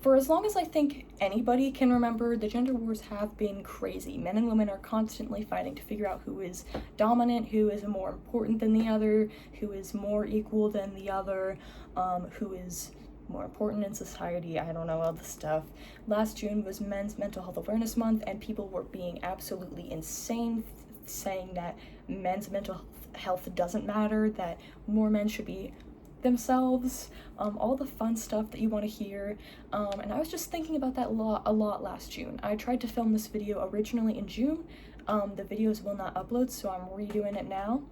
For as long as I think anybody can remember, the gender wars have been crazy. Men and women are constantly fighting to figure out who is dominant, who is more important than the other, who is more equal than the other, who is more important in society. I don't know, all this stuff. Last June was Men's Mental Health Awareness Month, and people were being absolutely insane, saying that men's mental health doesn't matter, that more men should be themselves, all the fun stuff that you want to hear, and I was just thinking about that a lot last June. I tried to film this video originally in June. The videos will not upload, so I'm redoing it now,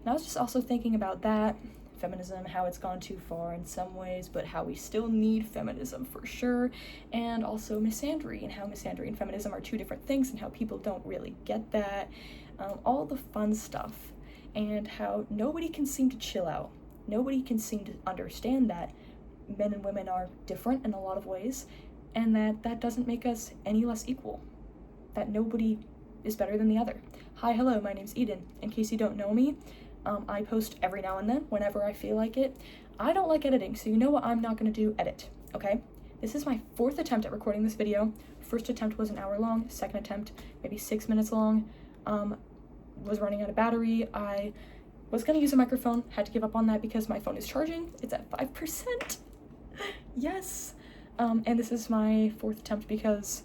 and I was just also thinking about that, feminism, how it's gone too far in some ways, but how we still need feminism for sure, and also misandry, and how misandry and feminism are two different things, and how people don't really get that, all the fun stuff, and how nobody can seem to chill out. Nobody can seem to understand that men and women are different in a lot of ways, and that doesn't make us any less equal, that nobody is better than the other. Hi, hello, my name's Eden. In case you don't know me, I post every now and then, whenever I feel like it. I don't like editing, so you know what I'm not gonna do? Edit, okay? This is my 4th attempt at recording this video. First attempt was an hour long, second attempt maybe 6 minutes long. Was running out of battery. I was gonna use a microphone, had to give up on that because my phone is charging. It's at 5%. Yes. And this is my 4th attempt because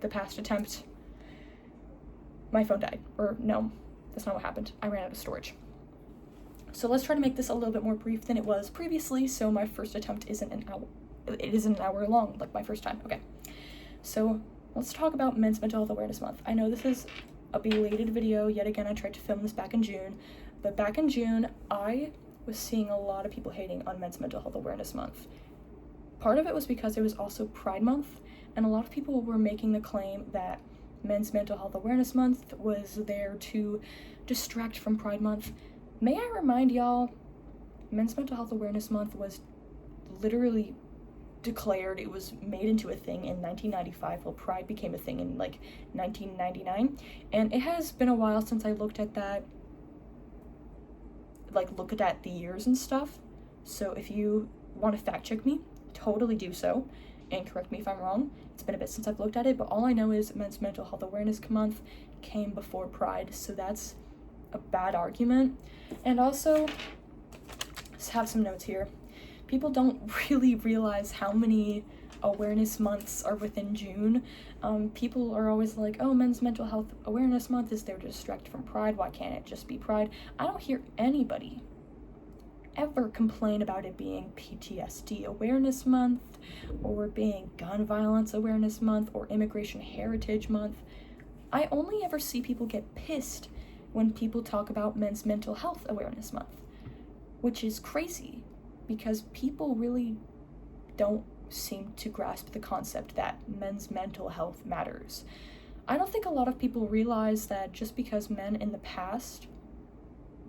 the past attempt, my phone died. Or no, that's not what happened. I ran out of storage. So let's try to make this a little bit more brief than it was previously, so my first attempt isn't an hour. It isn't an hour long, like my first time. Okay. So let's talk about Men's Mental Health Awareness Month. I know this is a belated video. Yet again, I tried to film this back in June. But back in June, I was seeing a lot of people hating on Men's Mental Health Awareness Month. Part of it was because it was also Pride Month, and a lot of people were making the claim that Men's Mental Health Awareness Month was there to distract from Pride Month. May I remind y'all, Men's Mental Health Awareness Month was literally declared, it was made into a thing in 1995, while Pride became a thing in like 1999, and it has been a while since I looked at that, look at the years and stuff, so if you want to fact check me, totally do so, and correct me if I'm wrong. It's been a bit since I've looked at it, but all I know is Men's Mental Health Awareness Month came before Pride, so that's a bad argument. And also, let's have some notes here. People don't really realize how many awareness months are within June. People are always like, oh, Men's Mental Health Awareness Month is there to distract from Pride. Why can't it just be Pride? I don't hear anybody ever complain about it being PTSD Awareness Month, or being Gun Violence Awareness Month, or Immigration Heritage Month. I only ever see people get pissed when people talk about Men's Mental Health Awareness Month, which is crazy, because people really don't seem to grasp the concept that men's mental health matters. I don't think a lot of people realize that just because men in the past,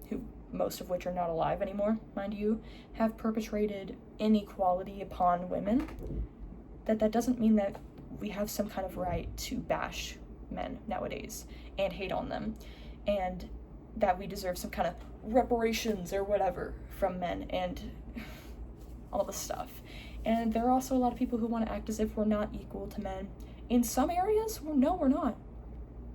who most of which are not alive anymore, mind you, have perpetrated inequality upon women, that doesn't mean that we have some kind of right to bash men nowadays and hate on them, and that we deserve some kind of reparations or whatever from men and all this stuff. And there are also a lot of people who want to act as if we're not equal to men. In some areas, no, we're not.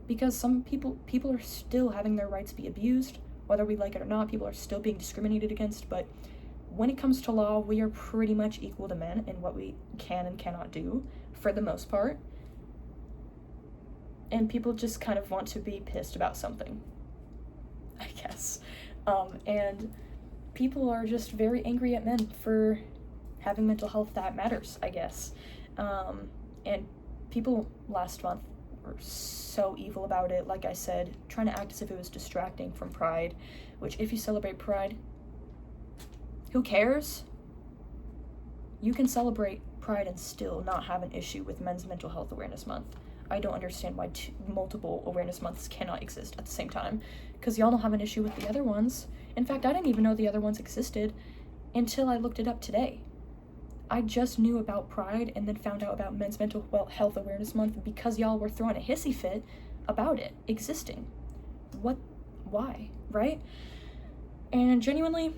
Because some people are still having their rights be abused, whether we like it or not. People are still being discriminated against, but when it comes to law, we are pretty much equal to men in what we can and cannot do, for the most part. And people just kind of want to be pissed about something, I guess. And people are just very angry at men for having mental health that matters, I guess. And people last month were so evil about it, like I said, trying to act as if it was distracting from Pride, which if you celebrate Pride, who cares? You can celebrate Pride and still not have an issue with Men's Mental Health Awareness Month. I don't understand why multiple awareness months cannot exist at the same time, because y'all don't have an issue with the other ones. In fact, I didn't even know the other ones existed until I looked it up today. I just knew about Pride and then found out about Men's Mental Health Awareness Month because y'all were throwing a hissy fit about it existing. Why, right? And genuinely,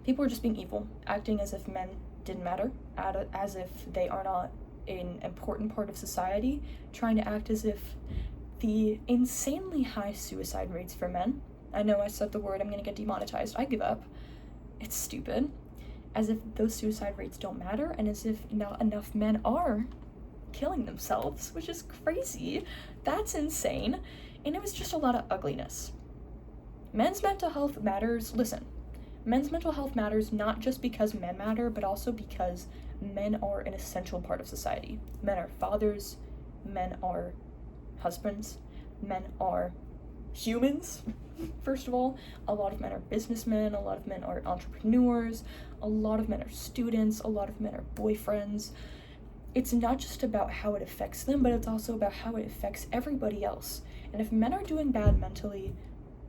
people were just being evil, acting as if men didn't matter, as if they are not an important part of society, trying to act as if the insanely high suicide rates for men, I know I said the word, I'm gonna get demonetized, I give up, it's stupid, as if those suicide rates don't matter, and as if not enough men are killing themselves, which is crazy. That's insane. And it was just a lot of ugliness. Men's mental health matters. Listen, men's mental health matters not just because men matter, but also because men are an essential part of society. Men are fathers, men are husbands, men are humans, first of all. A lot of men are businessmen, a lot of men are entrepreneurs, a lot of men are students, a lot of men are boyfriends. It's not just about how it affects them, but it's also about how it affects everybody else. And if men are doing bad mentally,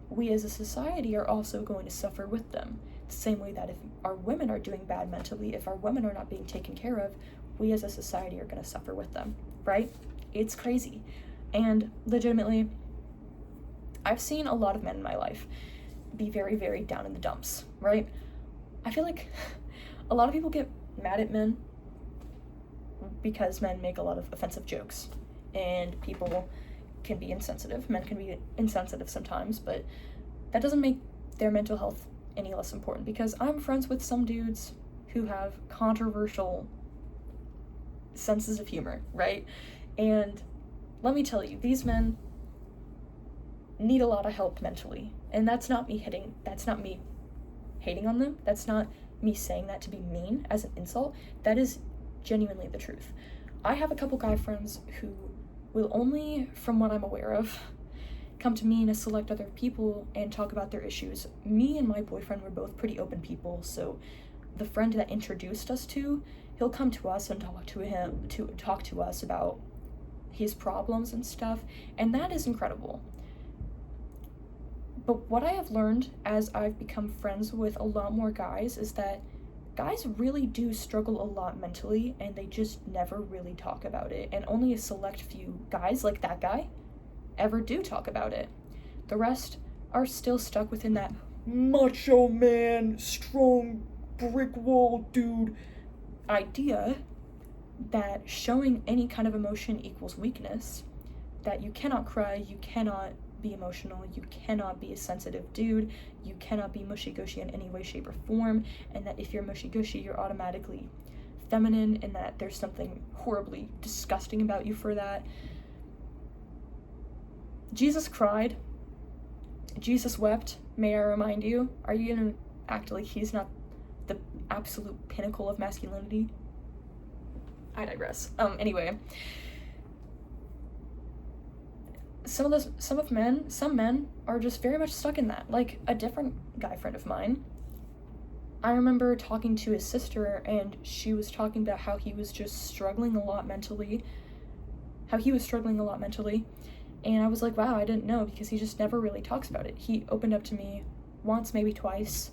we as a society are also going to suffer with them. The same way that if our women are doing bad mentally, if our women are not being taken care of, we as a society are going to suffer with them, right? It's crazy. And legitimately, I've seen a lot of men in my life be very, very down in the dumps, right? I feel like a lot of people get mad at men because men make a lot of offensive jokes, and people can be insensitive. Men can be insensitive sometimes, but that doesn't make their mental health any less important, because I'm friends with some dudes who have controversial senses of humor, right? And let me tell you, these men need a lot of help mentally, and that's not me hating on them. That's not me saying that to be mean as an insult. That is genuinely the truth. I have a couple guy friends who will only, from what I'm aware of, come to me and a select other people and talk about their issues. Me and my boyfriend were both pretty open people, so the friend that introduced us to, he'll come to us and talk to us about his problems and stuff, and that is incredible. But what I have learned as I've become friends with a lot more guys is that guys really do struggle a lot mentally, and they just never really talk about it. And only a select few guys, like that guy, ever do talk about it. The rest are still stuck within that macho man, strong, brick wall dude idea that showing any kind of emotion equals weakness, that you cannot cry, you cannot be emotional, you cannot be a sensitive dude, you cannot be mushy-gushy in any way, shape, or form, and that if you're mushy-gushy, you're automatically feminine, and that there's something horribly disgusting about you for that. Jesus cried. Jesus wept. May I remind you? Are you gonna act like he's not the absolute pinnacle of masculinity? I digress. Anyway. Some men are just very much stuck in that. Like a different guy friend of mine, I remember talking to his sister, and she was talking about how he was just struggling a lot mentally. And I was like, wow, I didn't know, because he just never really talks about it. He opened up to me once, maybe twice,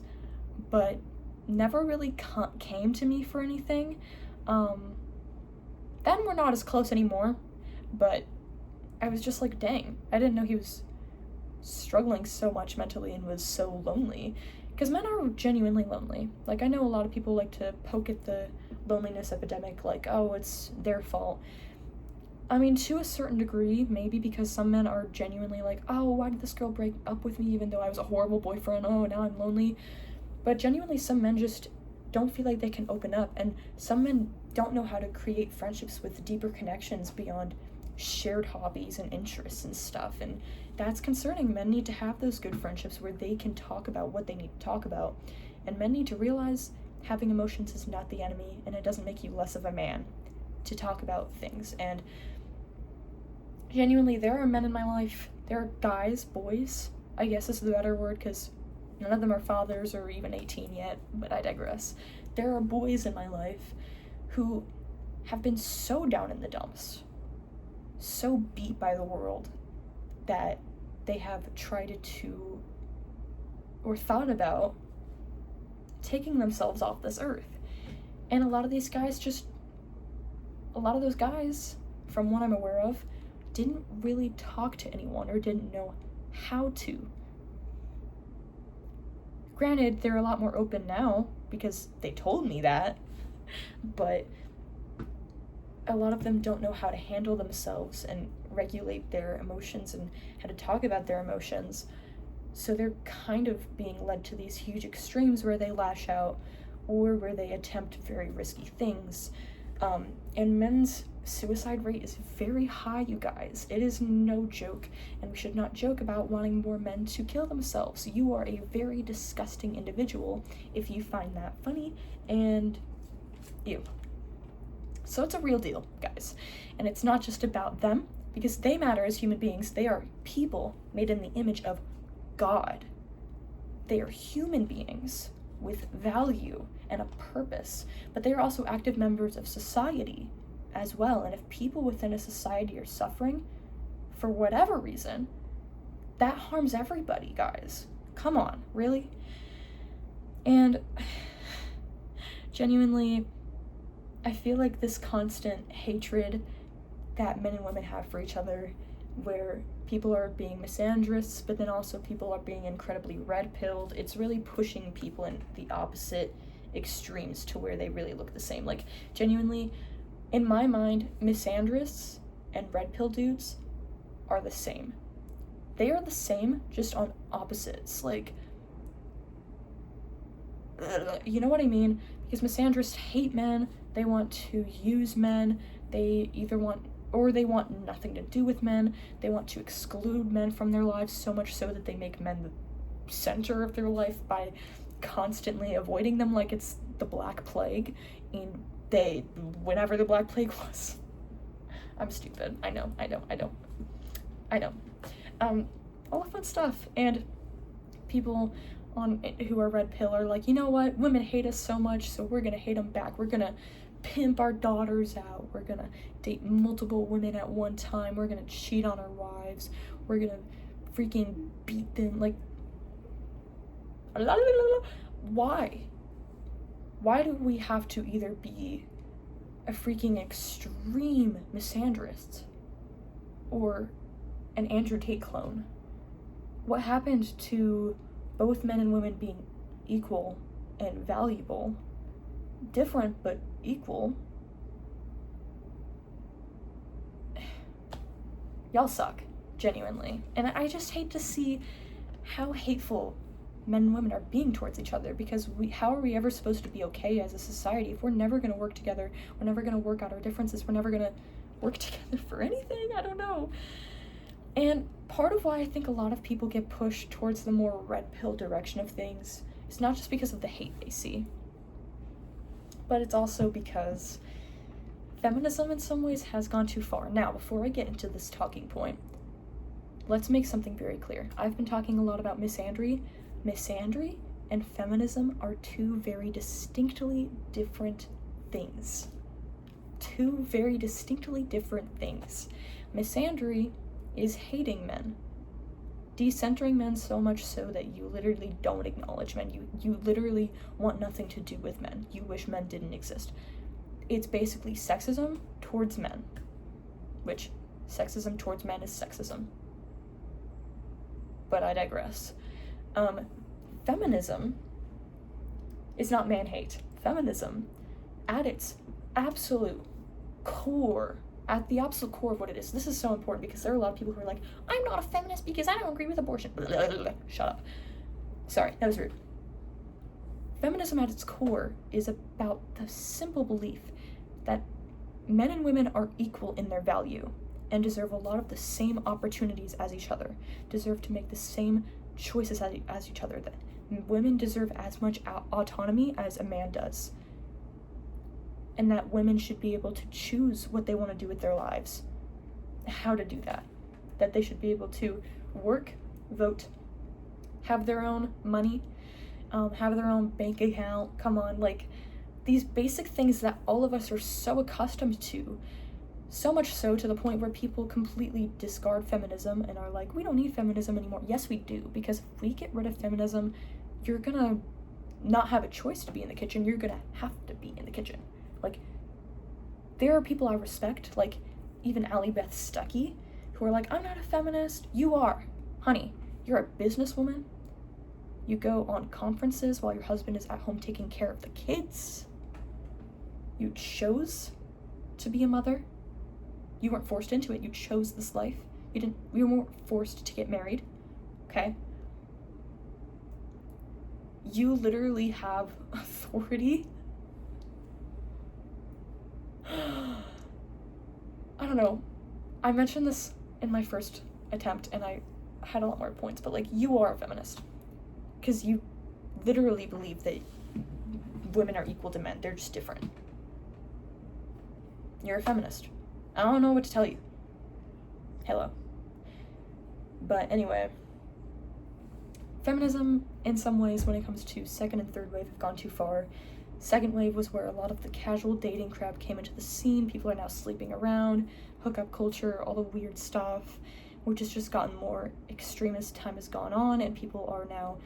but never really came to me for anything. Then we're not as close anymore, but I was just like, dang, I didn't know he was struggling so much mentally and was so lonely. Because men are genuinely lonely. Like, I know a lot of people like to poke at the loneliness epidemic, like, oh, it's their fault. I mean, to a certain degree, maybe, because some men are genuinely like, oh, why did this girl break up with me even though I was a horrible boyfriend? Oh, now I'm lonely. But genuinely, some men just don't feel like they can open up, and some men don't know how to create friendships with deeper connections beyond shared hobbies and interests and stuff, and that's concerning. Men need to have those good friendships where they can talk about what they need to talk about, and men need to realize having emotions is not the enemy, and it doesn't make you less of a man to talk about things. And genuinely, there are men in my life, there are guys, boys, I guess is the better word, because none of them are fathers or even 18 yet, but I digress. There are boys in my life who have been so down in the dumps, so beat by the world, that they have tried to, or thought about, taking themselves off this earth. And a lot of those guys, from what I'm aware of, didn't really talk to anyone or didn't know how to. Granted, they're a lot more open now because they told me that, But a lot of them don't know how to handle themselves and regulate their emotions and how to talk about their emotions. So they're kind of being led to these huge extremes where they lash out or where they attempt very risky things. And men's suicide rate is very high, you guys. It is no joke, and we should not joke about wanting more men to kill themselves. You are a very disgusting individual if you find that funny, and ew. So it's a real deal, guys. And it's not just about them, because they matter as human beings. They are people made in the image of God. They are human beings with value and a purpose, but they are also active members of society as well. And if people within a society are suffering for whatever reason, that harms everybody, guys. Come on, really? And genuinely, I feel like this constant hatred that men and women have for each other, where people are being misandrous, but then also people are being incredibly red-pilled, it's really pushing people in the opposite extremes to where they really look the same. Like, genuinely, in my mind, misandrous and red-pill dudes are the same. They are the same, just on opposites. Like, you know what I mean? Because misandrists hate men, they want to use men, they either want nothing to do with men, they want to exclude men from their lives, so much so that they make men the center of their life by constantly avoiding them like it's the Black Plague, and whenever the Black Plague was. I'm stupid, I know. All the fun stuff, and people who are red pill are like, you know what, women hate us so much, so we're gonna hate them back, we're gonna pimp our daughters out, we're gonna date multiple women at one time, we're gonna cheat on our wives, we're gonna freaking beat them. Like, why do we have to either be a freaking extreme misandrist or an Andrew Tate clone? What happened to both men and women being equal and valuable? Different but equal. Y'all suck, genuinely. And I just hate to see how hateful men and women are being towards each other, because how are we ever supposed to be okay as a society if we're never going to work together, we're never going to work out our differences, we're never going to work together for anything? I don't know. And part of why I think a lot of people get pushed towards the more red pill direction of things is not just because of the hate they see, but it's also because feminism in some ways has gone too far. Now, before I get into this talking point, let's make something very clear. I've been talking a lot about misandry. Misandry and feminism are two very distinctly different things. Two very distinctly different things. Misandry is hating men, decentering men so much so that you literally don't acknowledge men. You literally want nothing to do with men. You wish men didn't exist. It's basically sexism towards men, which sexism towards men is sexism. But I digress. Feminism is not man-hate. Feminism, at its absolute core, at the absolute core of what it is, this is so important because there are a lot of people who are like, I'm not a feminist because I don't agree with abortion. Shut up. Sorry, that was rude. Feminism at its core is about the simple belief that men and women are equal in their value and deserve a lot of the same opportunities as each other, deserve to make the same choices as each other, that women deserve as much autonomy as a man does, and that women should be able to choose what they want to do with their lives, how to do that they should be able to work, vote, have their own money, have their own bank account. Come on, like, these basic things that all of us are so accustomed to, so much so to the point where people completely discard feminism and are like, we don't need feminism anymore. Yes, we do, because if we get rid of feminism, you're gonna not have a choice to be in the kitchen, you're gonna have to be in the kitchen. Like, there are people I respect, like even Allie Beth Stuckey, who are like, I'm not a feminist. You are. Honey, you're a businesswoman. You go on conferences while your husband is at home taking care of the kids. You chose to be a mother. You weren't forced into it. You chose this life. You weren't forced to get married. Okay? You literally have authority. I don't know. I mentioned this in my first attempt and I had a lot more points, but like, you are a feminist. Because you literally believe that women are equal to men. They're just different. You're a feminist. I don't know what to tell you. Hello. But anyway, feminism, in some ways, when it comes to second and third wave, have gone too far. Second wave was where a lot of the casual dating crap came into the scene. People are now sleeping around, hookup culture, all the weird stuff, which has just gotten more extreme as time has gone on, and people are now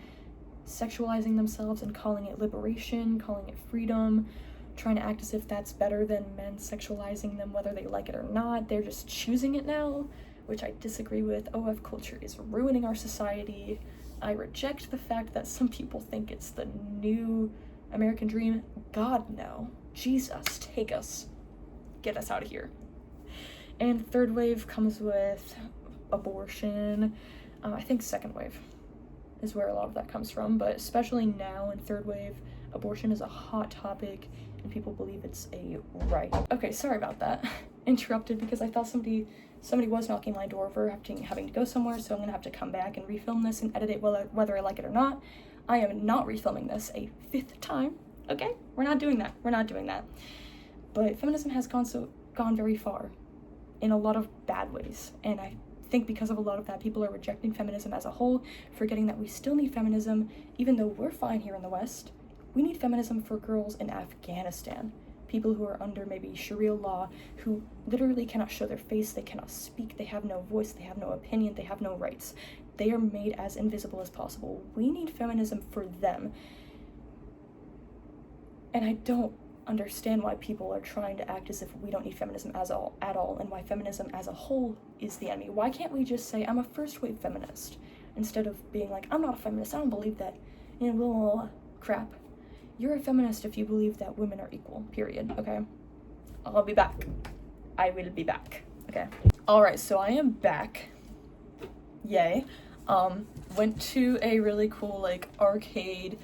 sexualizing themselves and calling it liberation, calling it freedom, trying to act as if that's better than men sexualizing them whether they like it or not. They're just choosing it now, which I disagree with. OF culture is ruining our society. I reject the fact that some people think it's the new American dream. God, no. Jesus, take us. Get us out of here. And third wave comes with abortion. I think second wave is where a lot of that comes from, but especially now in third wave, abortion is a hot topic and people believe it's a right. Okay, sorry about that. Interrupted because I thought somebody was knocking my door over having to go somewhere, so I'm gonna have to come back and refilm this and edit it whether I like it or not. I am not refilming this a fifth time, okay? We're not doing that. But feminism has gone very far in a lot of bad ways, and I think because of a lot of that, people are rejecting feminism as a whole, forgetting that we still need feminism, even though we're fine here in the West. We need feminism for girls in Afghanistan, people who are under maybe Sharia law, who literally cannot show their face, they cannot speak, they have no voice, they have no opinion, they have no rights. They are made as invisible as possible. We need feminism for them. And I don't understand why people are trying to act as if we don't need feminism at all, and why feminism as a whole is the enemy. Why can't we just say, I'm a first wave feminist, instead of being like, I'm not a feminist, I don't believe that, blah, blah, blah, crap. You're a feminist if you believe that women are equal, period, okay? I'll be back. I will be back, okay? Alright, so I am back. Yay. Went to a really cool, like, arcade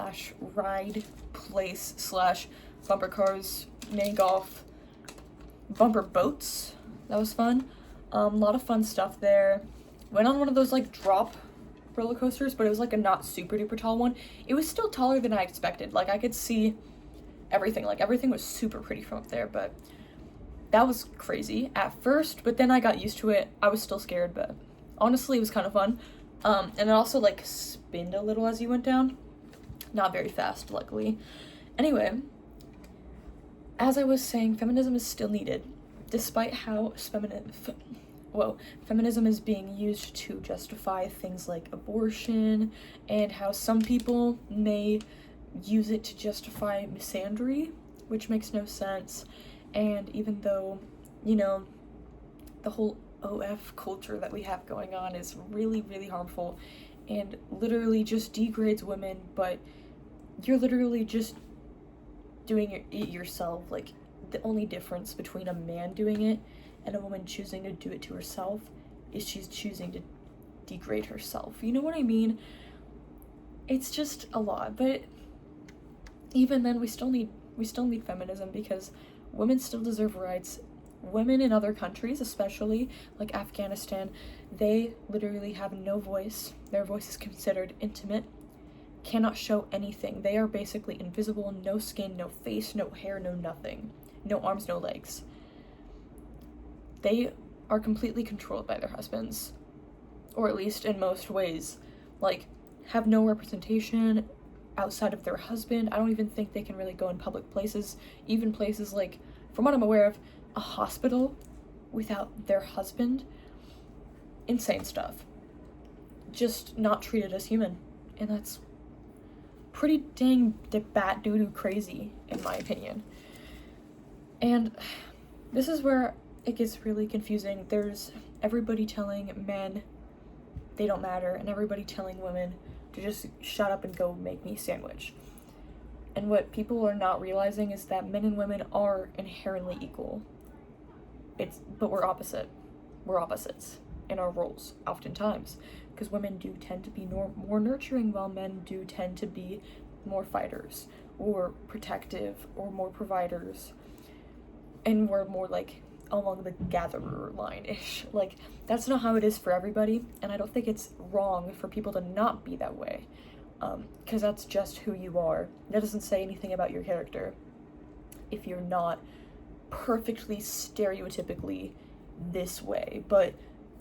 / ride place / bumper cars, mini golf, bumper boats. That was fun. A lot of fun stuff there. Went on one of those, like, drop roller coasters, but it was, like, a not super duper tall one. It was still taller than I expected. Like, I could see everything. Like, everything was super pretty from up there, but that was crazy at first, but then I got used to it. I was still scared, but honestly, it was kind of fun. And it also, like, spinned a little as you went down. Not very fast, luckily. Anyway, as I was saying, feminism is still needed, despite how feminism is being used to justify things like abortion, and how some people may use it to justify misandry, which makes no sense. And even though, you know, the whole OF culture that we have going on is really, really harmful and literally just degrades women, but you're literally just doing it yourself. Like, the only difference between a man doing it and a woman choosing to do it to herself is she's choosing to degrade herself. You know what I mean? It's just a lot, but even then we still need feminism, because women still deserve rights. Women in other countries, especially like Afghanistan, they literally have no voice. Their voice is considered intimate, cannot show anything. They are basically invisible, no skin, no face, no hair, no nothing. No arms, no legs. They are completely controlled by their husbands, or at least in most ways. Like, have no representation outside of their husband. I don't even think they can really go in public places, even places like, from what I'm aware of, a hospital without their husband. Insane stuff. Just not treated as human, and that's pretty dang bat doo-doo crazy, in my opinion. And this is where it gets really confusing. There's everybody telling men they don't matter, and everybody telling women to just shut up and go make me a sandwich. And what people are not realizing is that men and women are inherently equal. But we're opposite. We're opposites in our roles, oftentimes. Because women do tend to be more nurturing, while men do tend to be more fighters, or protective, or more providers. And we're more like along the gatherer line-ish. Like, that's not how it is for everybody, and I don't think it's wrong for people to not be that way. Because that's just who you are. That doesn't say anything about your character if you're not perfectly stereotypically this way, but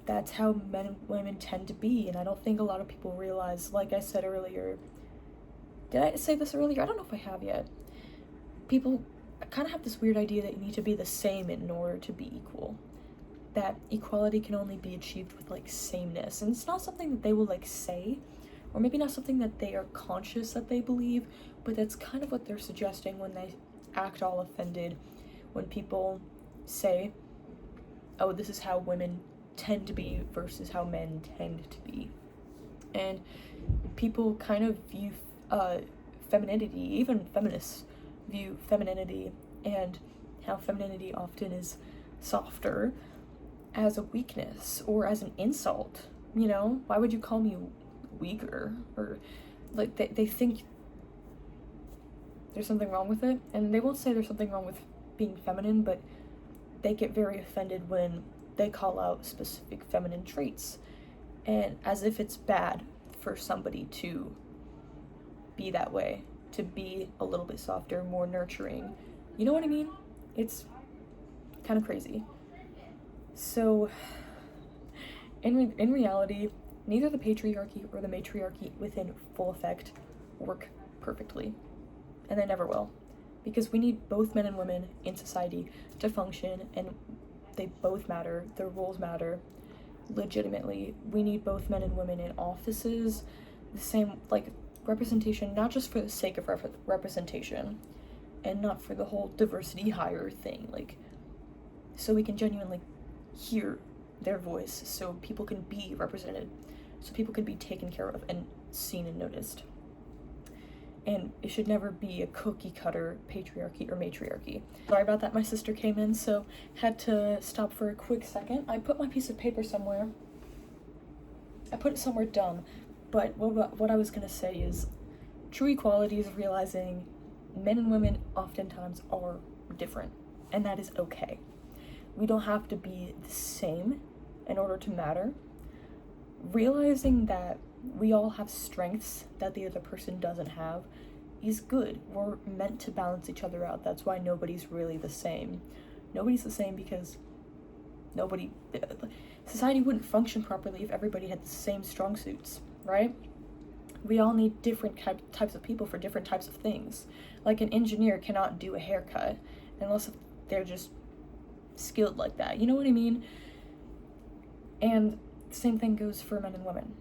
that's how men and women tend to be, and I don't think a lot of people realize, like I said earlier. Did I say this earlier? I don't know if I have yet. People kind of have this weird idea that you need to be the same in order to be equal. That equality can only be achieved with, like, sameness, and it's not something that they will, like, say, or maybe not something that they are conscious that they believe, but that's kind of what they're suggesting when they act all offended when people say, oh, this is how women tend to be versus how men tend to be. And people kind of view femininity, even feminists view femininity and how femininity often is softer, as a weakness or as an insult. You know, why would you call me weaker? Or like they think there's something wrong with it, and they won't say there's something wrong with being feminine, but they get very offended when they call out specific feminine traits, and as if it's bad for somebody to be that way, to be a little bit softer, more nurturing. You know what I mean? It's kind of crazy. So in reality, neither the patriarchy or the matriarchy within full effect work perfectly, and they never will, because we need both men and women in society to function, and they both matter. Their roles matter legitimately. We need both men and women in offices, the same, like, representation, not just for the sake of representation, and not for the whole diversity hire thing, like, so we can genuinely hear their voice, so people can be represented, so people can be taken care of and seen and noticed. And it should never be a cookie cutter patriarchy or matriarchy. Sorry about that, my sister came in, so had to stop for a quick second. I put my piece of paper somewhere. I put it somewhere dumb, but what I was gonna say is true equality is realizing men and women oftentimes are different, and that is okay. We don't have to be the same in order to matter. Realizing that we all have strengths that the other person doesn't have is good. We're meant to balance each other out. That's why nobody's really the same. Nobody's the same because society wouldn't function properly if everybody had the same strong suits, right? We all need different types of people for different types of things. Like, an engineer cannot do a haircut unless they're just skilled like that. You know what I mean? And the same thing goes for men and women.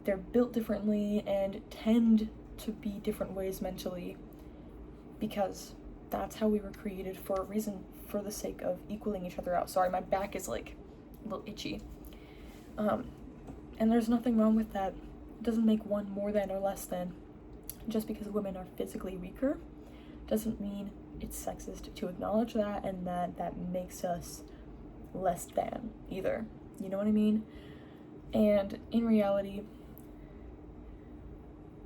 They're built differently and tend to be different ways mentally, because that's how we were created, for a reason, for the sake of equaling each other out. Sorry, my back is like a little itchy. And there's nothing wrong with that. It doesn't make one more than or less than. Just because women are physically weaker doesn't mean it's sexist to acknowledge that, and that makes us less than either. You know what I mean? And in reality,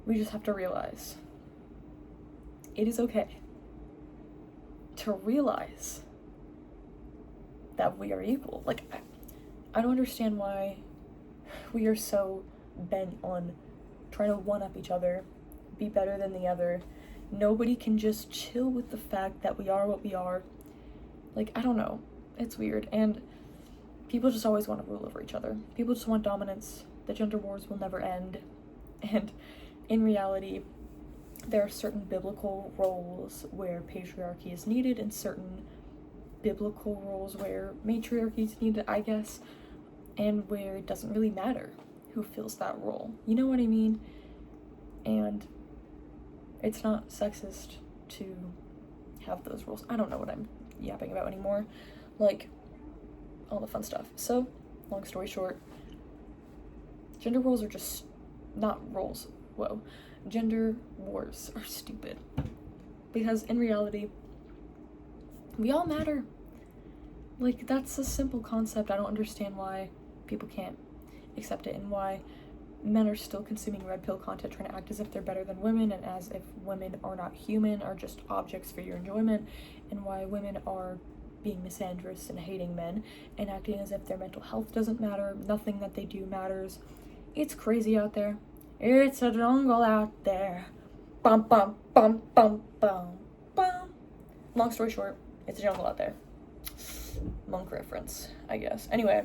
we just have to realize it is okay to realize that we are equal. Like, I don't understand why we are so bent on trying to one-up each other, be better than the other. Nobody can just chill with the fact that we are what we are. Like, I don't know. It's weird. And people just always want to rule over each other. People just want dominance. The gender wars will never end. And in reality, there are certain biblical roles where patriarchy is needed, and certain biblical roles where matriarchy is needed, I guess, and where it doesn't really matter who fills that role. You know what I mean? And it's not sexist to have those roles. I don't know what I'm yapping about anymore. Like, all the fun stuff. So, long story short, gender roles are just not roles. Whoa. Gender wars are stupid. because in reality, we all matter. Like, that's a simple concept. I don't understand why people can't accept it, and why men are still consuming red pill content, trying to act as if they're better than women, and as if women are not human, are just objects for your enjoyment, and why women are being misandrous and hating men, and acting as if their mental health doesn't matter, nothing that they do matters. It's crazy out there. It's a jungle out there. Bum, bum, bum, bum, bum, bum. Long story short, it's a jungle out there. Monk reference, I guess. Anyway,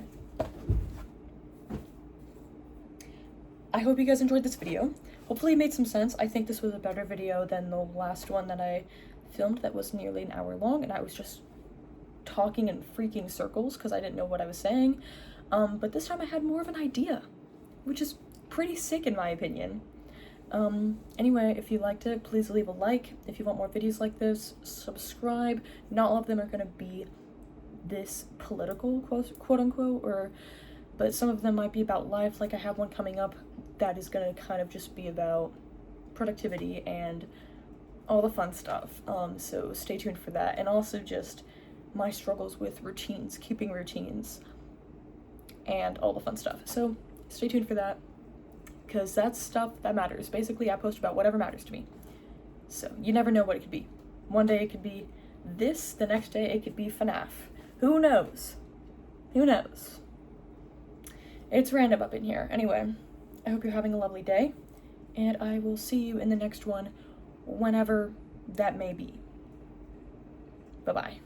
I hope you guys enjoyed this video. Hopefully it made some sense. I think this was a better video than the last one that I filmed that was nearly an hour long, and I was just talking in freaking circles because I didn't know what I was saying. But this time I had more of an idea, which is pretty sick in my opinion. Anyway, if you liked it, please leave a like. If you want more videos like this, subscribe. Not all of them are gonna be this political, quote unquote, but some of them might be about life. Like I have one coming up that is gonna kind of just be about productivity and all the fun stuff. So stay tuned for that. And also just my struggles with routines, keeping routines, and all the fun stuff. So stay tuned for that, because that's stuff that matters. Basically, I post about whatever matters to me. So you never know what it could be. One day it could be this, the next day it could be FNAF. Who knows? Who knows? It's random up in here. Anyway, I hope you're having a lovely day, and I will see you in the next one, whenever that may be. Bye-bye.